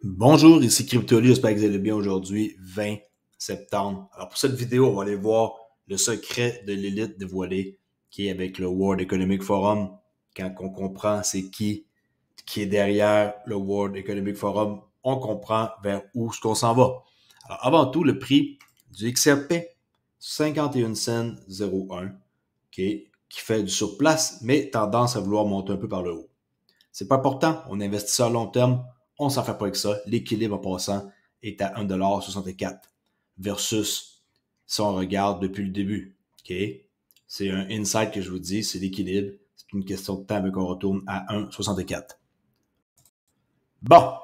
Bonjour, ici CryptoLy, j'espère que vous allez bien aujourd'hui, 20 septembre. Alors pour cette vidéo, on va aller voir le secret de l'élite dévoilé qui est avec le World Economic Forum. Quand on comprend c'est qui est derrière le World Economic Forum, on comprend vers où ce qu'on s'en va. Alors avant tout, le prix du XRP, 51 cents 01, qui fait du surplace, mais tendance à vouloir monter un peu par le haut. C'est pas important, on investit ça à long terme, on s'en fait pas avec ça. L'équilibre en passant est à 1,64$ versus si on regarde depuis le début. Okay? C'est un insight que je vous dis, c'est l'équilibre. C'est une question de temps avant qu'on retourne à 1,64$. Bon,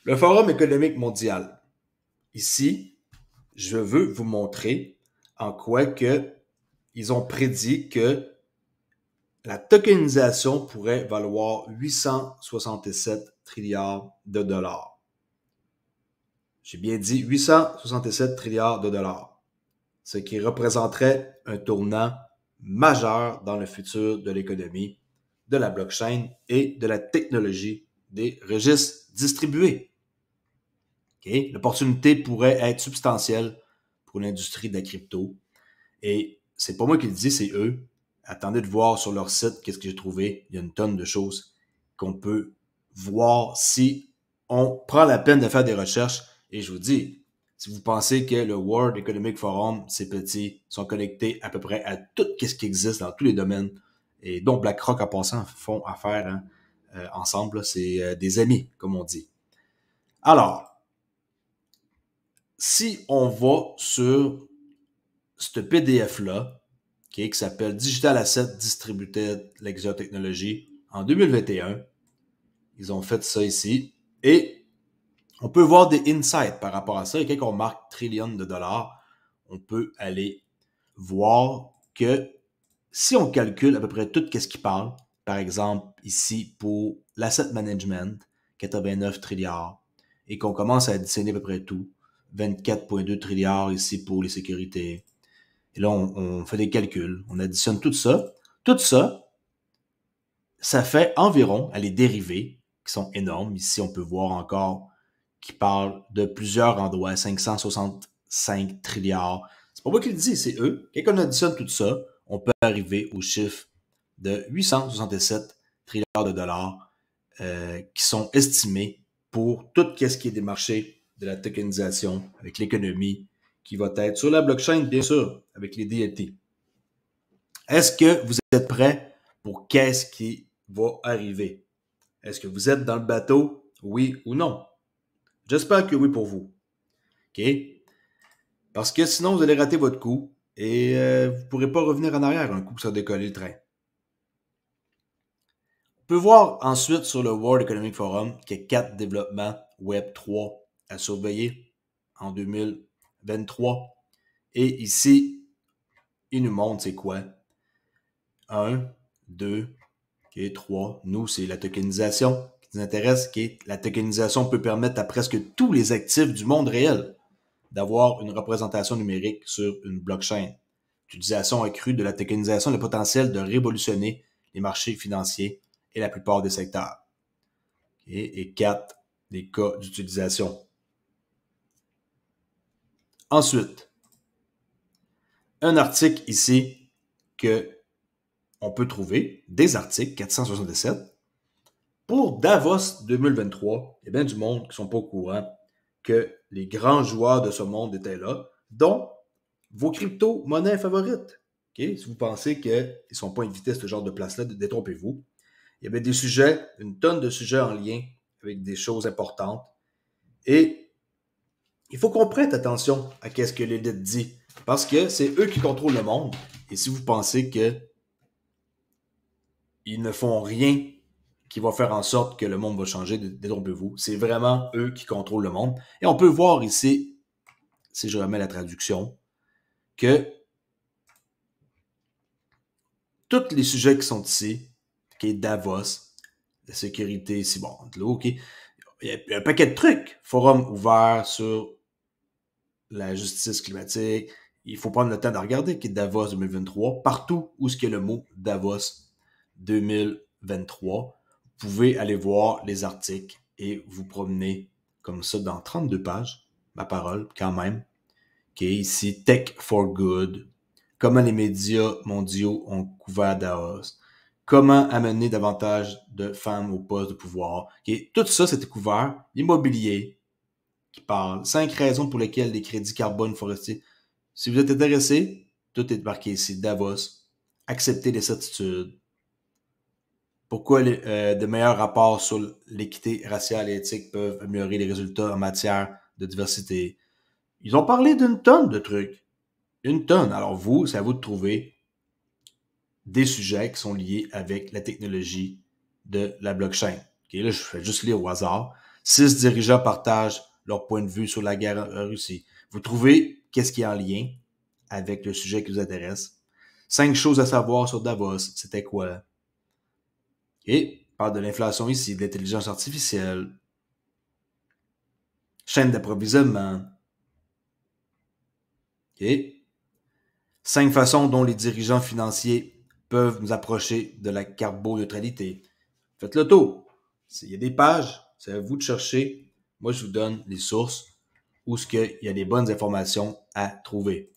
le Forum économique mondial. Ici, je veux vous montrer en quoi que ils ont prédit que la tokenisation pourrait valoir 867 trilliards de dollars. J'ai bien dit 867 trilliards de dollars, ce qui représenterait un tournant majeur dans le futur de l'économie, de la blockchain et de la technologie des registres distribués. Okay? L'opportunité pourrait être substantielle pour l'industrie de la crypto. Et c'est pas moi qui le dis, c'est eux. Attendez de voir sur leur site qu'est-ce que j'ai trouvé. Il y a une tonne de choses qu'on peut voir si on prend la peine de faire des recherches. Et je vous dis, si vous pensez que le World Economic Forum, c'est petit, sont connectés à peu près à tout ce qui existe dans tous les domaines, et dont BlackRock en passant font affaire ensemble, c'est des amis, comme on dit. Alors, si on va sur ce PDF-là, qui s'appelle Digital Asset Distributed Ledger Technology, en 2021, ils ont fait ça ici, et on peut voir des insights par rapport à ça, et quand on marque trillion de dollars, on peut aller voir que si on calcule à peu près tout ce qui parle, par exemple ici pour l'asset management, 89 trilliards, et qu'on commence à additionner à peu près tout, 24,2 trilliards ici pour les sécurités. Et là, on fait des calculs, on additionne tout ça. Tout ça, ça fait environ, les dérivés, qui sont énormes. Ici, on peut voir encore qui parlent de plusieurs endroits, 565 trilliards. C'est pas moi qui le dis, c'est eux. Quand on additionne tout ça, on peut arriver au chiffre de 867 trilliards de dollars qui sont estimés pour tout ce qui est des marchés de la tokenisation avec l'économie qui va être sur la blockchain, bien sûr, avec les DLT. Est-ce que vous êtes prêts pour qu'est-ce qui va arriver? Est-ce que vous êtes dans le bateau? Oui ou non? J'espère que oui pour vous. OK? Parce que sinon, vous allez rater votre coup et vous ne pourrez pas revenir en arrière un coup que ça a décollé le train. On peut voir ensuite sur le World Economic Forum qu'il y a 4 développements Web 3 à surveiller en 2023. Et ici, il nous montre c'est quoi? 1, 2, okay, 3. Nous, c'est la tokenisation qui nous intéresse. Okay. La tokenisation peut permettre à presque tous les actifs du monde réel d'avoir une représentation numérique sur une blockchain. L'utilisation accrue de la tokenisation a le potentiel de révolutionner les marchés financiers et la plupart des secteurs. Okay. Et 4, des cas d'utilisation. Ensuite, un article ici que on peut trouver, des articles, 467, pour Davos 2023, il y a bien du monde qui ne sont pas au courant que les grands joueurs de ce monde étaient là, dont vos crypto-monnaies favorites. Okay? Si vous pensez qu'ils ne sont pas invités à ce genre de place-là, détrompez-vous. Il y avait des sujets, une tonne de sujets en lien avec des choses importantes. Et il faut qu'on prête attention à ce que l'élite dit, parce que c'est eux qui contrôlent le monde. Et si vous pensez qu'ils ne font rien qui va faire en sorte que le monde va changer, détrompez-vous. C'est vraiment eux qui contrôlent le monde. Et on peut voir ici, si je remets la traduction, que tous les sujets qui sont ici, okay, Davos, la sécurité, ici, bon, de l'eau, ok, il y a un paquet de trucs. Forum ouvert sur la justice climatique. Il faut prendre le temps de regarder qui est Davos 2023. Partout où est-ce qu'il y a le mot Davos 2023, vous pouvez aller voir les articles et vous promenez comme ça dans 32 pages, ma parole, quand même, qui est ici Tech for Good, comment les médias mondiaux ont couvert Davos, comment amener davantage de femmes au poste de pouvoir. Okay? Tout ça, c'était couvert. L'immobilier qui parle. 5 raisons pour lesquelles les crédits carbone forestiers. Si vous êtes intéressé, tout est marqué ici. Davos. Accepter les certitudes. Pourquoi de meilleurs rapports sur l'équité raciale et éthique peuvent améliorer les résultats en matière de diversité. Ils ont parlé d'une tonne de trucs. Une tonne. Alors vous, c'est à vous de trouver des sujets qui sont liés avec la technologie de la blockchain. Okay, là, je fais juste lire au hasard. 6 dirigeants partagent leur point de vue sur la guerre en Russie. Vous trouvez qu'est-ce qui est en lien avec le sujet qui vous intéresse. 5 choses à savoir sur Davos. C'était quoi? Et on parle de l'inflation ici, de l'intelligence artificielle, chaîne d'approvisionnement. Okay. 5 façons dont les dirigeants financiers peuvent nous approcher de la carboneutralité. Faites le tour. Il y a des pages, c'est à vous de chercher. Moi, je vous donne les sources où il y a des bonnes informations à trouver.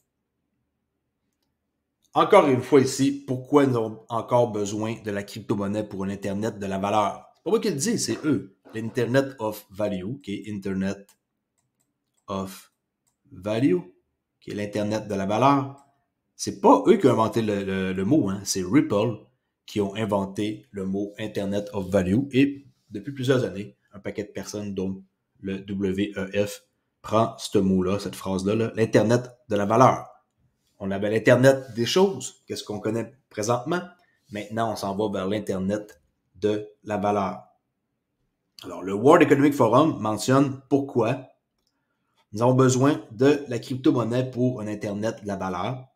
Encore une fois ici, pourquoi nous avons encore besoin de la crypto-monnaie pour un Internet de la valeur? C'est pas moi qui le dis, c'est eux. L'Internet of Value, qui est Internet of Value, qui est l'Internet de la valeur. C'est pas eux qui ont inventé le mot, hein. C'est Ripple qui ont inventé le mot Internet of Value et depuis plusieurs années, un paquet de personnes, dont le WEF, prend ce mot-là, cette phrase-là, l'Internet de la valeur. On avait l'Internet des choses, qu'est-ce qu'on connaît présentement. Maintenant, on s'en va vers l'Internet de la valeur. Alors, le World Economic Forum mentionne pourquoi nous avons besoin de la crypto-monnaie pour un Internet de la valeur.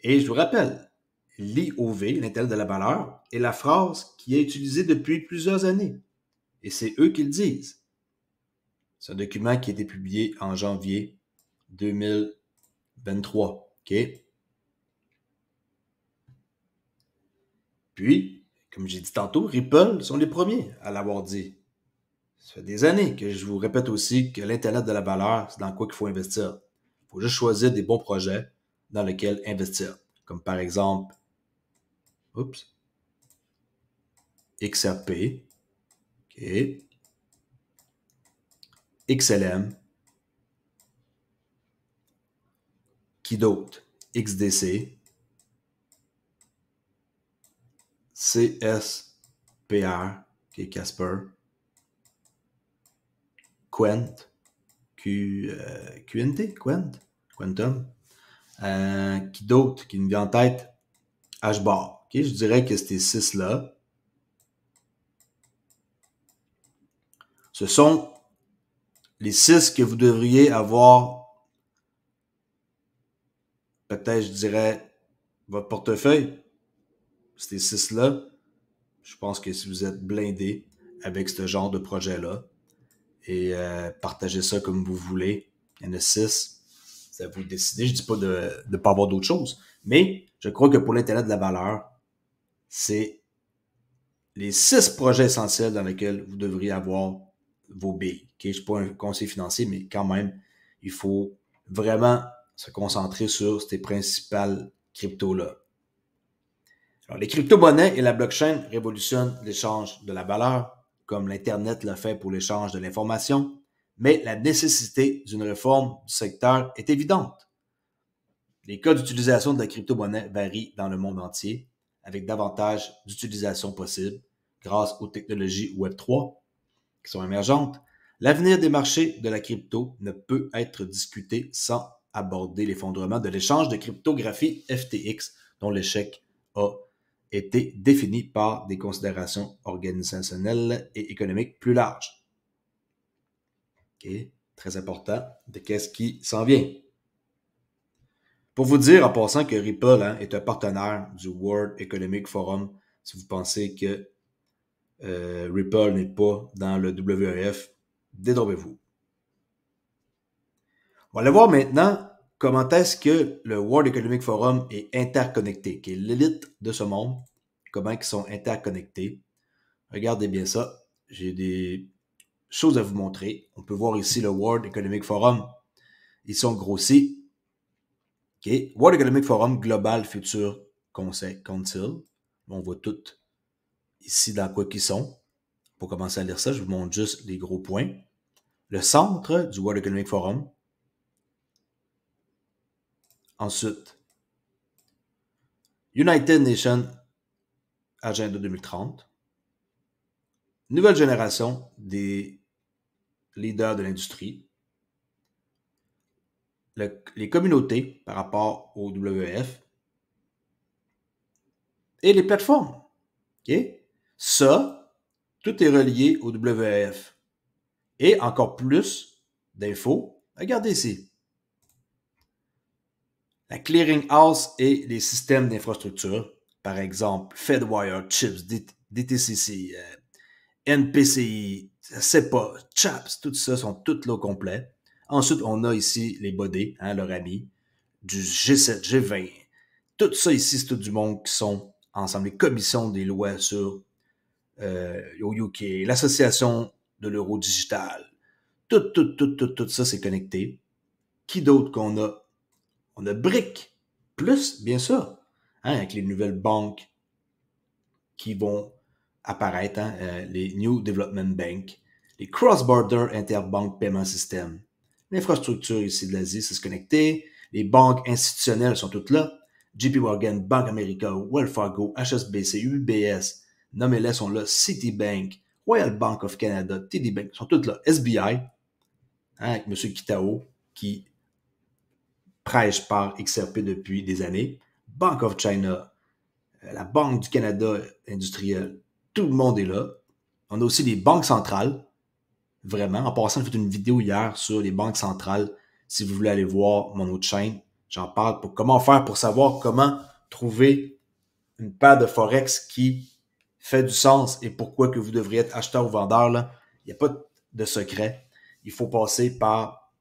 Et je vous rappelle, l'IOV, l'Internet de la valeur, est la phrase qui est utilisée depuis plusieurs années. Et c'est eux qui le disent. C'est un document qui a été publié en janvier 2023. OK? Puis, comme j'ai dit tantôt, Ripple sont les premiers à l'avoir dit. Ça fait des années que je vous répète aussi que l'Internet de la valeur, c'est dans quoi qu'il faut investir. Il faut juste choisir des bons projets dans lesquels investir. Comme par exemple, XRP, OK, XLM, qui d'autre? XDC, CSPR, qui est Casper, Quant, QNT, Quantum, qui d'autre qui me vient en tête? HBAR. Okay, je dirais que ces 6-là, ce sont les 6 que vous devriez avoir, peut-être je dirais, votre portefeuille. Ces 6-là, je pense que si vous êtes blindé avec ce genre de projet-là, et partagez ça comme vous voulez, il y en a 6, c'est à vous de décider. Je ne dis pas de ne pas avoir d'autres choses, mais je crois que pour l'Internet de la valeur, c'est les 6 projets essentiels dans lesquels vous devriez avoir vos billes. Okay? Je ne suis pas un conseiller financier, mais quand même, il faut vraiment se concentrer sur ces principales cryptos-là. Alors, les crypto-monnaies et la blockchain révolutionnent l'échange de la valeur, comme l'Internet l'a fait pour l'échange de l'information, mais la nécessité d'une réforme du secteur est évidente. Les cas d'utilisation de la crypto-monnaie varient dans le monde entier, avec davantage d'utilisation possible grâce aux technologies Web3 qui sont émergentes. L'avenir des marchés de la crypto ne peut être discuté sans aborder l'effondrement de l'échange de cryptographie FTX, dont l'échec a été défini par des considérations organisationnelles et économiques plus larges. Okay. Très important de qu'est-ce qui s'en vient. Pour vous dire en passant que Ripple est un partenaire du World Economic Forum, si vous pensez que Ripple n'est pas dans le WEF, détrompez-vous. On va aller voir maintenant comment est-ce que le World Economic Forum est interconnecté, qui est l'élite de ce monde, comment ils sont interconnectés. Regardez bien ça. J'ai des chose à vous montrer. On peut voir ici le World Economic Forum. Ici, on grossit. Okay. World Economic Forum Global Future Council. On voit tout ici dans quoi qu'ils sont. Pour commencer à lire ça, je vous montre juste les gros points. Le centre du World Economic Forum. Ensuite, United Nations Agenda 2030. Nouvelle génération des leaders de l'industrie. Les communautés par rapport au WEF. Et les plateformes. Okay? Ça, tout est relié au WEF. Et encore plus d'infos, regardez ici. La clearing house et les systèmes d'infrastructure, par exemple Fedwire, CHIPS, DTCC, NPCI, CEPA, CHAPS, tout ça sont toutes là au complet. Ensuite, on a ici les bodies, leur ami, du G7, G20. Tout ça ici, c'est tout du monde qui sont ensemble. Les commissions des lois sur au UK, l'association de l'euro digital. Tout ça, c'est connecté. Qui d'autre qu'on a? On a BRIC, plus, bien sûr, avec les nouvelles banques qui vont apparaître, les New Development Bank, les Cross-Border Interbank Payment System. L'infrastructure ici de l'Asie, c'est connecté. Les banques institutionnelles sont toutes là. JP Morgan, Bank America, Wells Fargo, HSBC, UBS, nommez-les sont là. Citibank, Royal Bank of Canada, TD Bank, sont toutes là. SBI, avec M. Kitao, qui prêche par XRP depuis des années. Bank of China, la Banque du Canada industrielle, tout le monde est là. On a aussi les banques centrales, vraiment. En passant, j'ai fait une vidéo hier sur les banques centrales. Si vous voulez aller voir mon autre chaîne, j'en parle pour comment faire pour savoir comment trouver une paire de Forex qui fait du sens et pourquoi que vous devriez être acheteur ou vendeur. Là. Il n'y a pas de secret. Il faut passer par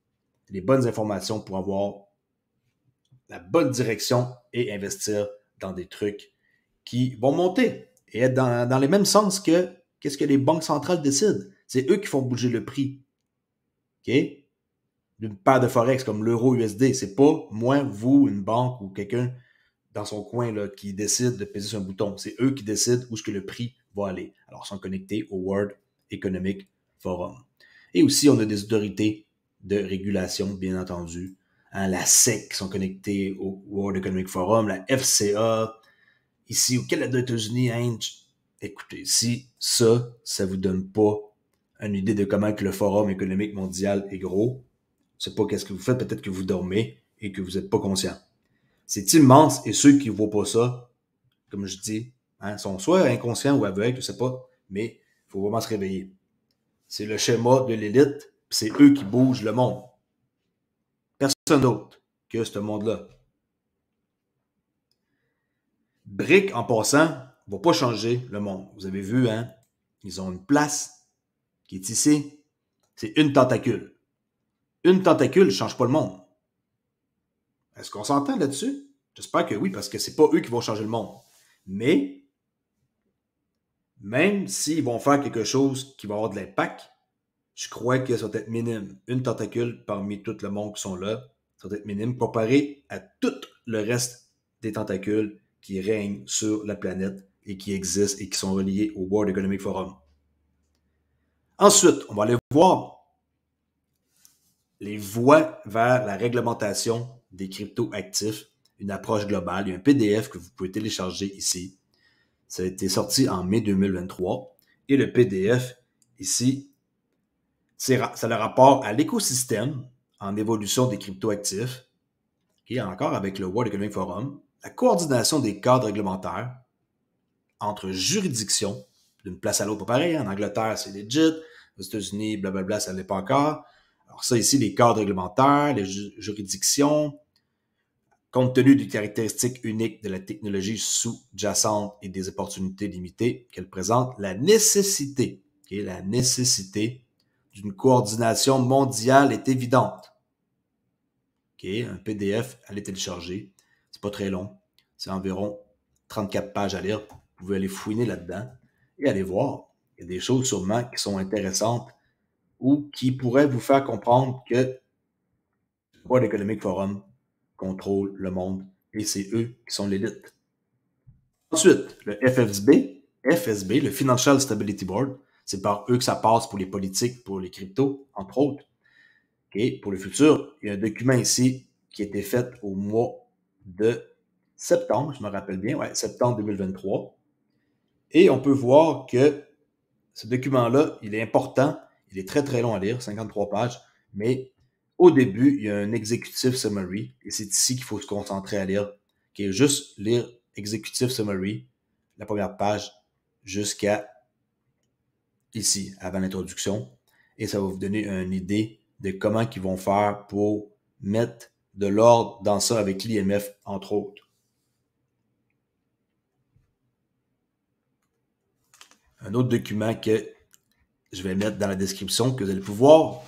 les bonnes informations pour avoir la bonne direction et investir dans des trucs qui vont monter et être dans les mêmes sens que qu'est-ce que les banques centrales décident. C'est eux qui font bouger le prix. OK? D'une paire de Forex comme l'euro USD. C'est pas moi, vous, une banque ou quelqu'un dans son coin là, qui décide de peser sur un bouton. C'est eux qui décident où est-ce que le prix va aller. Alors, ils sont connectés au World Economic Forum. Et aussi, on a des autorités de régulation, bien entendu. La SEC qui sont connectées au World Economic Forum, la FCA, ici au Canada, États-Unis, Inde. Écoutez, si ça vous donne pas une idée de comment que le Forum économique mondial est gros, je sais pas qu'est-ce que vous faites, peut-être que vous dormez et que vous n'êtes pas conscient. C'est immense et ceux qui ne voient pas ça, comme je dis, sont soit inconscients ou aveugles, je sais pas, mais il faut vraiment se réveiller. C'est le schéma de l'élite, c'est eux qui bougent le monde. Personne d'autre que ce monde-là. BRIC, en passant, ne va pas changer le monde. Vous avez vu, ils ont une place qui est ici. C'est une tentacule. Une tentacule ne change pas le monde. Est-ce qu'on s'entend là-dessus? J'espère que oui, parce que c'est pas eux qui vont changer le monde. Mais, même s'ils vont faire quelque chose qui va avoir de l'impact, je crois que ça va être minime. Une tentacule parmi tout le monde qui sont là, ça va être minime comparé à tout le reste des tentacules qui règnent sur la planète et qui existent et qui sont reliés au World Economic Forum. Ensuite, on va aller voir les voies vers la réglementation des crypto-actifs, une approche globale. Il y a un PDF que vous pouvez télécharger ici. Ça a été sorti en mai 2023. Et le PDF, ici, c'est le rapport à l'écosystème en évolution des crypto-actifs, qui est encore avec le World Economic Forum, la coordination des cadres réglementaires entre juridictions, d'une place à l'autre, pas pareil. En Angleterre, c'est legit. Aux États-Unis, blablabla, ça ne l'est pas encore. Alors ça ici, les cadres réglementaires, les juridictions, compte tenu des caractéristiques uniques de la technologie sous-jacente et des opportunités limitées qu'elle présente, la nécessité d'une coordination mondiale est évidente. Un PDF, allez télécharger. C'est pas très long. C'est environ 34 pages à lire. Vous pouvez aller fouiner là-dedans et aller voir. Il y a des choses sûrement qui sont intéressantes ou qui pourrait vous faire comprendre que le World Economic Forum contrôle le monde et c'est eux qui sont l'élite. Ensuite, le FSB, le Financial Stability Board, c'est par eux que ça passe pour les politiques, pour les cryptos, entre autres. Okay. Pour le futur, il y a un document ici qui a été fait au mois de septembre, je me rappelle bien, ouais, septembre 2023. Et on peut voir que ce document-là, il est important, il est très très long à lire, 53 pages, mais au début, il y a un executive summary, et c'est ici qu'il faut se concentrer à lire, qui est juste lire executive summary, la première page, jusqu'à ici, avant l'introduction, et ça va vous donner une idée de comment ils vont faire pour mettre de l'ordre dans ça avec l'IMF, entre autres. Un autre document que je vais mettre dans la description, que vous allez pouvoir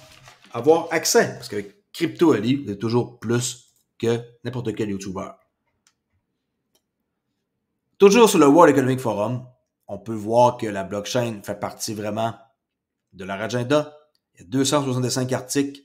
avoir accès, parce qu'avec Crypto Ali, vous avez toujours plus que n'importe quel YouTuber. Toujours sur le World Economic Forum, on peut voir que la blockchain fait partie vraiment de leur agenda. Il y a 265 articles,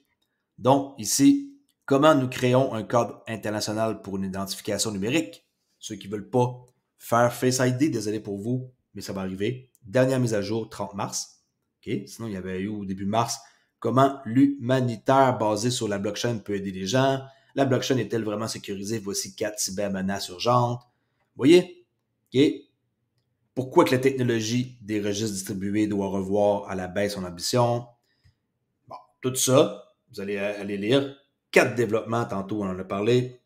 dont ici, comment nous créons un cadre international pour une identification numérique. Ceux qui ne veulent pas faire Face ID, désolé pour vous, mais ça va arriver. Dernière mise à jour, 30 mars. Okay. Sinon, il y avait eu au début mars, comment l'humanitaire basé sur la blockchain peut aider les gens. La blockchain est-elle vraiment sécurisée? Voici 4 cybermenaces urgentes. Vous voyez? Okay. Pourquoi que la technologie des registres distribués doit revoir à la baisse son ambition? Bon, tout ça, vous allez aller lire. 4 développements, tantôt on en a parlé.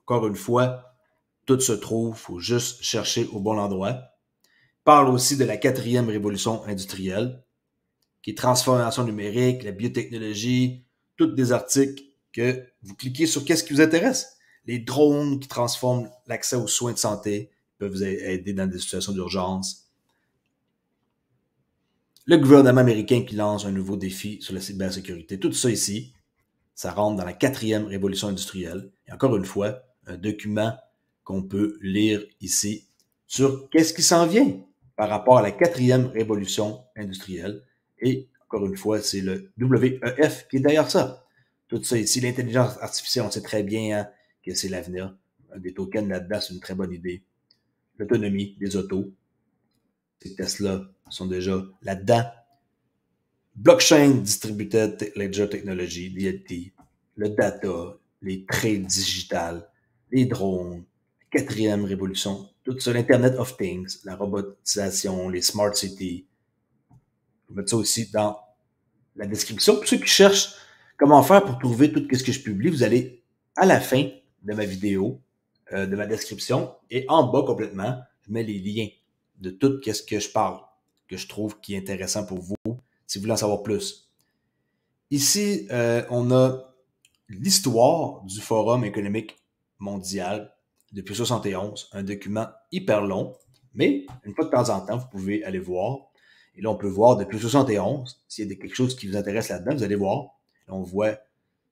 Encore une fois, tout se trouve, il faut juste chercher au bon endroit. Parle aussi de la 4e révolution industrielle, qui est transformation numérique, la biotechnologie, tous des articles que vous cliquez sur qu'est-ce qui vous intéresse. Les drones qui transforment l'accès aux soins de santé, peuvent vous aider dans des situations d'urgence. Le gouvernement américain qui lance un nouveau défi sur la cybersécurité. Tout ça ici, ça rentre dans la 4e révolution industrielle. Et encore une fois, un document qu'on peut lire ici sur qu'est-ce qui s'en vient par rapport à la 4e révolution industrielle. Et encore une fois, c'est le WEF qui est derrière ça. Tout ça ici, l'intelligence artificielle, on sait très bien hein, que c'est l'avenir. Des tokens là-dedans, c'est une très bonne idée. L'autonomie des autos. Ces Tesla sont déjà là-dedans. Blockchain Distributed Ledger Technology, DLT, le data, les trades digitales, les drones, la 4e révolution, tout ça, l'Internet of Things, la robotisation, les smart cities. Je vais mettre ça aussi dans la description. Pour ceux qui cherchent comment faire pour trouver tout ce que je publie, vous allez à la fin de ma vidéo, de ma description, et en bas complètement, je mets les liens de tout ce que je parle, que je trouve qui est intéressant pour vous, si vous voulez en savoir plus. Ici, on a l'histoire du Forum économique mondial depuis 1971, un document hyper long, mais une fois de temps en temps, vous pouvez aller voir. Et là, on peut voir depuis 1971, s'il y a quelque chose qui vous intéresse là-dedans, vous allez voir. Là, on voit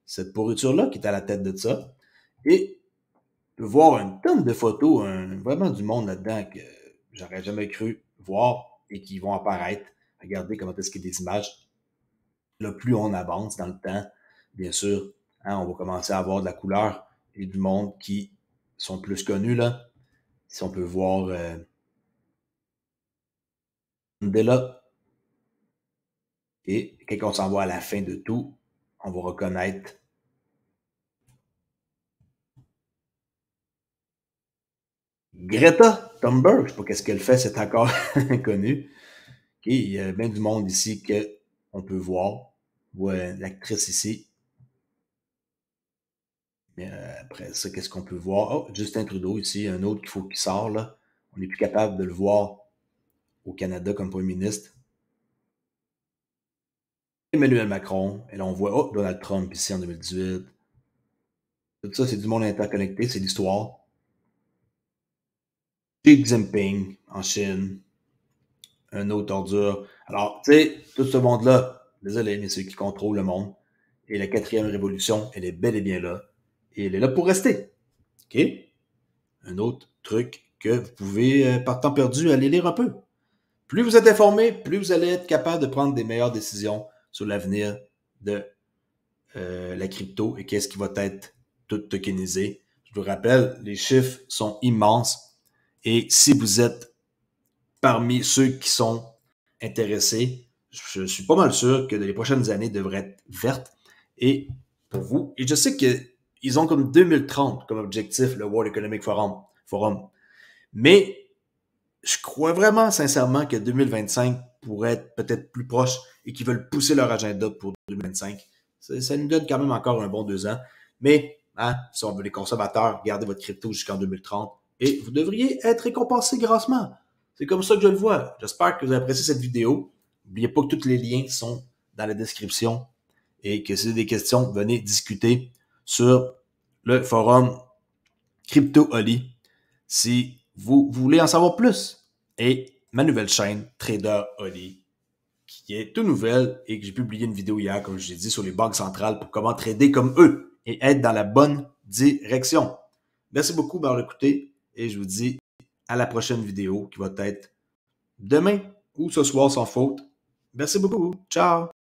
cette pourriture-là qui est à la tête de ça. Et on peut voir une tonne de photos, vraiment du monde là-dedans que j'aurais jamais cru voir et qui vont apparaître. Regardez comment est-ce qu'il y a des images. Là, plus on avance dans le temps, bien sûr, hein, on va commencer à avoir de la couleur et du monde qui sont plus connus. Là. Si on peut voir Mandela, et quand on s'en va à la fin de tout, on va reconnaître Greta Thunberg. Je ne sais pas qu'est-ce qu'elle fait, c'est encore inconnu. Okay, il y a bien du monde ici qu'on peut voir. On voit l'actrice ici. Mais après ça, qu'est-ce qu'on peut voir? Oh, Justin Trudeau ici, un autre qu'il faut qu'il sorte. Là. On n'est plus capable de le voir au Canada comme premier ministre. Emmanuel Macron. Et là, on voit Donald Trump ici en 2018. Tout ça, c'est du monde interconnecté, c'est l'histoire. Xi Jinping en Chine. Un autre ordure. Alors, tu sais, tout ce monde-là, désolé, mais ceux qui contrôlent le monde. Et la 4e révolution, elle est bel et bien là. Et elle est là pour rester. OK? Un autre truc que vous pouvez, par temps perdu, aller lire un peu. plus vous êtes informé, plus vous allez être capable de prendre des meilleures décisions sur l'avenir de la crypto et qu'est-ce qui va être tout tokenisé. Je vous rappelle, les chiffres sont immenses et si vous êtes parmi ceux qui sont intéressés, je suis pas mal sûr que les prochaines années devraient être vertes et pour vous. Et je sais qu'ils ont comme 2030 comme objectif le World Economic Forum. Mais je crois vraiment sincèrement que 2025 pourrait être peut-être plus proche et qu'ils veulent pousser leur agenda pour 2025. Ça nous donne quand même encore un bon 2 ans. Mais si on veut les consommateurs, gardez votre crypto jusqu'en 2030 et vous devriez être récompensé grassement. C'est comme ça que je le vois. J'espère que vous avez apprécié cette vidéo. N'oubliez pas que tous les liens sont dans la description et que si vous avez des questions, venez discuter sur le forum Crypto Oli. Si vous voulez en savoir plus, et ma nouvelle chaîne, Trader Oli, qui est toute nouvelle et que j'ai publié une vidéo hier, comme je l'ai dit, sur les banques centrales pour comment trader comme eux et être dans la bonne direction. Merci beaucoup d'avoir écouté et je vous dis à la prochaine vidéo qui va être demain ou ce soir sans faute. Merci beaucoup. Ciao!